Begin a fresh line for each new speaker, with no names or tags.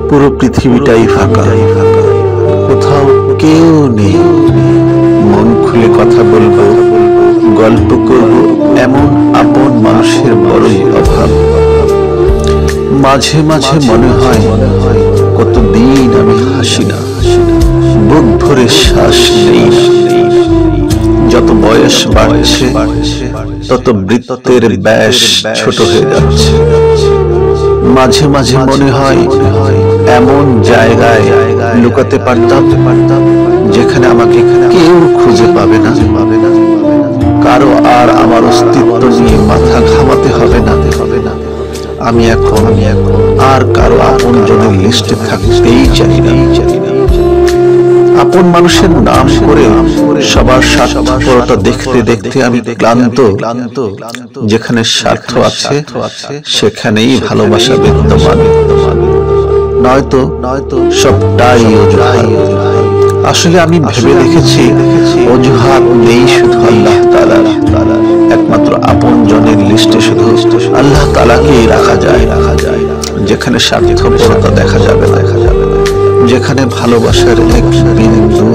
পুরো পৃথিবীটাই ফাঁকা, কোথাও কেউ নেই। মন খুলে কথা বলবো, গল্প করব, এমন আপন মানুষের বড়ই অভাব। মাঝে মাঝে মনে হয় কতদিন আমি হাসি না, বুক ভরে শ্বাস নেই না। যত বয়স বাড়ছে তত বৃত্তের ব্যাস ছোট হয়ে যাচ্ছে। মাঝে মাঝে মনে হয় এমন জায়গায় লুকাতে পারতাম যেখানে আমাকে কেউ খুঁজে পাবে না, কারো আর আমার অস্তিত্ব নিয়ে মাথা ঘামাতে হবে না। আমি এখন আর কারো আপন জনের লিস্টে থাকতেই চাই না। আপন মানুষের নাম করে সবার স্বার্থপরতা দেখতে দেখতে আমি ক্লান্ত। যেখানে স্বার্থ আছে সেখানেই ভালোবাসা বিদ্যমান, নয়তো সবটাই অজুহাত। আসলে আমি ভেবে দেখেছি অজুহাত নেই শুধু আল্লাহ তাআলার, একমাত্র আপন জনের লিস্টে শুধু আল্লাহ তাআলাকেই রাখা যায়। যেখানে স্বার্থপরতা দেখা যাবে না, যেখানে ভালোবাসার এক বিন্দু